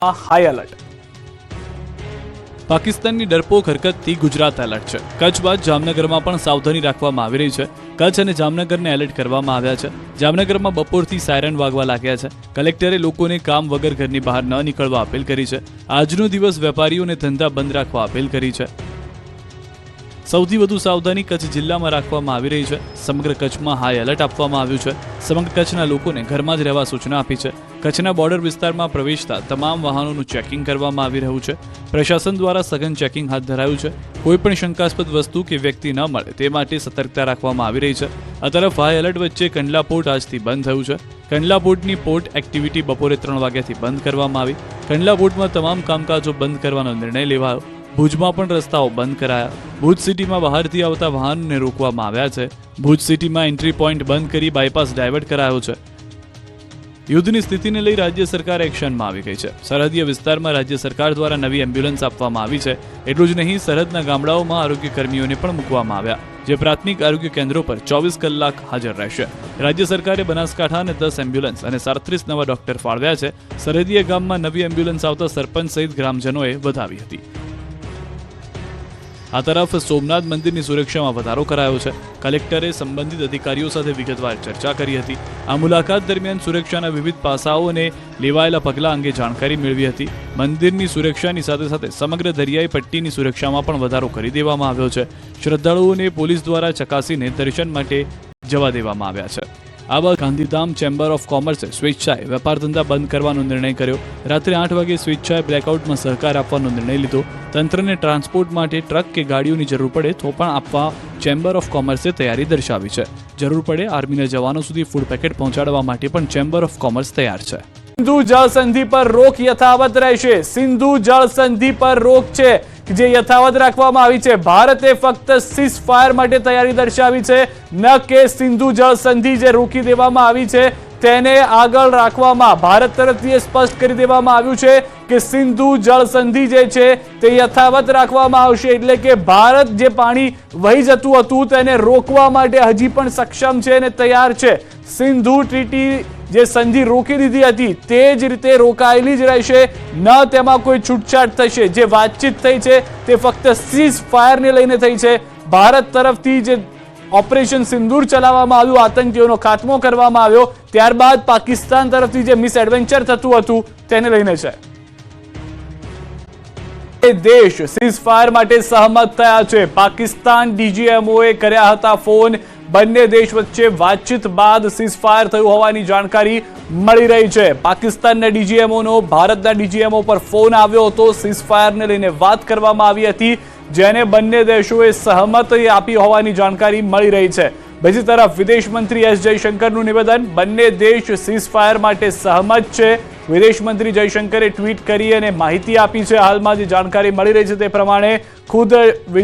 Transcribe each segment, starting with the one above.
High alert. પાકિસ્તાનની ડરપોક હરકતથી Gujarat alert છે. કચ્છ બાદ જામનગરમાં પણ સાવધાની રાખવામાં આવી રહી છે. કચ્છ અને જામનગરને એલર્ટ કરવામાં આવ્યા છે. જામનગરમાં બપોરથી સાયરન વાગવા લાગ્યા છે. કલેક્ટરે લોકોને કામ વગર ઘરની બહાર ન નીકળવા અપીલ કરી છે. આજનો દિવસ વેપારીઓને ધંધા બંધ રાખવા અપીલ કરી છે. સૌથી વધુ સાવધાની કચ્છ જિલ્લામાં રાખવામાં આવી રહી છે. સમગ્ર કચ્છમાં હાઈ એલર્ટ આપવામાં આવ્યું છે. સમગ્ર કચ્છના લોકોને ઘરમાં જ રહેવા સૂચના આપી છે. કચ્છના બોર્ડર વિસ્તારમાં પ્રવેશતા તમામ વાહનોનું ચેકિંગ કરવામાં આવી રહ્યું છે. પ્રશાસન દ્વારા સઘન ચેકિંગ હાથ ધરાયું છે. કોઈપણ શંકાસ્પદ વસ્તુ કે વ્યક્તિ ન મળે તે માટે સતર્કતા રાખવામાં આવી રહી છે. આ તરફ હાઈ એલર્ટ વચ્ચે કંડલા પોર્ટ આજથી બંધ થયું છે. કંડલા પોર્ટની પોર્ટ એક્ટિવિટી બપોરે 3 વાગ્યાથી બંધ કરવામાં આવી. કંડલા પોર્ટમાં તમામ કામકાજો બંધ કરવાનો નિર્ણય લેવાયો. ભુજમાં પણ રસ્તાઓ બંધ કરાયા. ભુજ સિટીમાં બહારથી આવતા વાહનોને રોકવામાં આવ્યા છે. ભુજ સિટીમાં એન્ટ્રી પોઈન્ટ બંધ કરી બાયપાસ ડાયવર્ટ કરાયો છે. યુદ્ધની સ્થિતિને લઈ રાજ્ય સરકાર એક્શનમાં આવી ગઈ છે. સરહદીય વિસ્તારમાં રાજ્ય સરકાર દ્વારા નવી એમ્બ્યુલન્સ આપવામાં આવી છે. એટલું જ નહીં, સરહદના ગામડાઓમાં આરોગ્ય કર્મીઓને પણ મૂકવામાં આવ્યા, જે પ્રાથમિક આરોગ્ય કેન્દ્રો પર 24 કલાક હાજર રહેશે. રાજ્ય સરકારે બનાસકાંઠાને 10 એમ્બ્યુલન્સ અને 37 નવા ડોક્ટર ફાળવ્યા છે. સરહદીય ગામમાં નવી એમ્બ્યુલન્સ આવતા સરપંચ સહિત ગ્રામજનોએ વધાવી હતી. આ તરફ સોમનાથ મંદિરની સુરક્ષામાં વધારો કરાયો છે. કલેક્ટરે સંબંધિત અધિકારીઓ સાથે વિગતવાર ચર્ચા કરી હતી. આ મુલાકાત દરમિયાન સુરક્ષાના વિવિધ પાસાઓને લેવાયેલા પગલાં અંગે જાણકારી મેળવી હતી. મંદિરની સુરક્ષાની સાથે સાથે સમગ્ર દરિયાઈ પટ્ટીની સુરક્ષામાં પણ વધારો કરી દેવામાં આવ્યો છે. શ્રદ્ધાળુઓને પોલીસ દ્વારા ચકાસીને દર્શન માટે જવા દેવામાં આવ્યા છે. આ બાદ ગાંધીધામ ચેમ્બર ઓફ કોમર્સે સ્વેચ્છાએ વેપાર ધંધા બંધ કરવાનો નિર્ણય કર્યો. રાત્રે 8 વાગે સ્વેચ્છાએ બ્લેકઆઉટમાં સહકાર આપવાનો નિર્ણય લીધો. તંત્રને ટ્રાન્સપોર્ટ માટે ટ્રક કે ગાડીઓની જરૂર પડે તો પણ આપવા ચેમ્બર ઓફ કોમર્સે તૈયારી દર્શાવી છે. જરૂર પડે આર્મીના જવાનો સુધી ફૂડ પેકેટ પહોંચાડવા માટે પણ ચેમ્બર ઓફ કોમર્સ તૈયાર છે. સિંધુ જળ સંધિ પર રોક યથાવત રહેશે. સિંધુ જળ સંધિ પર રોક છે જે યથાવત રાખવામાં આવી છે. ભારતે ફક્ત સીઝ ફાયર માટે તૈયારી દર્શાવી છે, ન કે સિંધુ જળ સંધિ જે રોકી દેવામાં આવી છે તેને આગળ રાખવામાં. ભારત તરફથી સ્પષ્ટ કરી દેવામાં આવ્યું છે કે સિંધુ જળ સંધિ જે છે તે યથાવત રાખવામાં આવશે. એટલે કે ભારત જે પાણી વહી જતું હતું તેને રોકવા માટે હજી પણ સક્ષમ છે અને તૈયાર છે. સિંધુ ટ્રીટી જે સંધિ રોકી દીધી હતી તે જ રીતે રોકાયેલી જ રહેશે, ન તેમાં કોઈ છૂટછાટ થશે. જે વાતચીત થઈ છે તે ફક્ત સીઝ ફાયરને લઈને થઈ છે. ભારત તરફથી જે ઓપરેશન સિંદૂર ચલાવવામાં આવ્યું, આતંકીઓનો ખાત્મો કરવામાં આવ્યો, ત્યારબાદ પાકિસ્તાન તરફથી જે મિસ એડવેન્ચર થતું હતું તેને લઈને છે. દેશ સીઝ ફાયર માટે સહમત થયા છે. પાકિસ્તાન ડીજીએમઓએ કર્યા હતા ફોન. બંને દેશ વચ્ચે વાતચીત બાદ સીઝ ફાયર થયું હોવાની જાણકારી મળી રહી છે. પાકિસ્તાનના ડીજીએમઓનો ભારતના ડીજીએમઓ પર ફોન આવ્યો હતો. સીઝ ફાયરને લઈને વાત કરવામાં આવી હતી, જેને બંને દેશોએ સહમતિ આપી હોવાની જાણકારી મળી રહી છે. બીજી તરફ વિદેશ મંત્રી એસ જયશંકરનું નિવેદન, બંને દેશ સીઝ ફાયર માટે સહમત છે. વિદેશ મંત્રી જયશંકરે ટ્વીટ કરી અને માહિતી આપી છે. હાલમાં જે જાણકારી મળી રહી છે તે પ્રમાણે ખુદ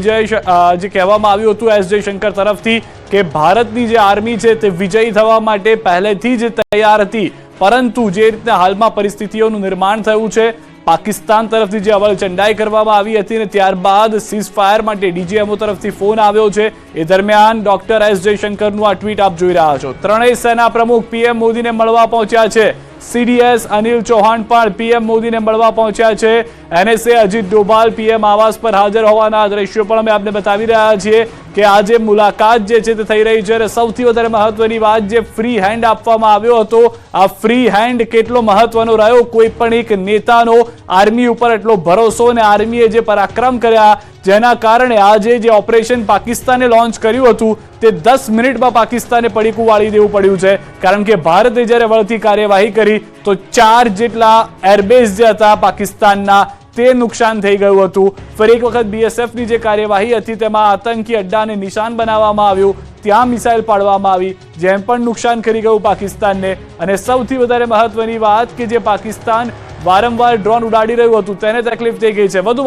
જે કહેવામાં આવ્યું હતું એસ જયશંકર તરફથી કે ભારતની જે આર્મી છે તે વિજયી થવા માટે પહેલેથી જ તૈયાર હતી, પરંતુ જે રીતે હાલમાં પરિસ્થિતિઓનું નિર્માણ થયું છે, પાકિસ્તાન તરફથી જે અવળચંડાઈ કરવામાં આવી હતી અને ત્યારબાદ સીઝ ફાયર માટે ડીજીએમઓ તરફથી ફોન આવ્યો છે. એ દરમિયાન ડોક્ટર એસ જયશંકરનું આ ટ્વીટ આપ જોઈ રહ્યા છો. ત્રણેય સેના પ્રમુખ પીએમ મોદીને મળવા પહોંચ્યા છે. સીડીએસ અનિલ ચૌહાણ પણ પીએમ મોદીને મળવા પહોંચ્યા છે. એનએસએ અજીત ડોભાલ પીએમ આવાસ પર હાજર હોવાના દ્રશ્યો પણ અમે આપને બતાવી રહ્યા છીએ કે આજે મુલાકાત જે છે તે થઈ રહી છે. અને સૌથી વધારે મહત્વની વાત, જે ફ્રી હેન્ડ આપવામાં આવ્યો હતો, આ ફ્રી હેન્ડ કેટલો મહત્વનો રહ્યો. કોઈ પણ એક નેતાનો આર્મી ઉપર એટલો ભરોસો અને આર્મીએ જે પરાક્રમ કર્યા, જેના કારણે આજે જે ઓપરેશન પાકિસ્તાને લોન્ચ કર્યું હતું તે 10 મિનિટમાં પાકિસ્તાને પડીકું વાળી દેવું પડ્યું છે. કારણ કે ભારતે જ્યારે વળતી કાર્યવાહી કરી તો 4 જેટલા એરબેઝ જે હતા પાકિસ્તાનના તે નુકસાન થઈ ગયું હતું. ફરી એક વખત બીએસએફની જે કાર્યવાહી હતી તેમાં આતંકી અડ્ડાને નિશાન બનાવવામાં આવ્યું, ત્યાં મિસાઇલ પાડવામાં આવી, જેમ પણ નુકસાન કરી ગયું પાકિસ્તાનને. અને સૌથી વધારે મહત્વની વાત કે જે પાકિસ્તાન વારંવાર ડ્રોન ઉડાડી રહ્યું હતું તેને તકલીફ થઈ ગઈ છે. વધુ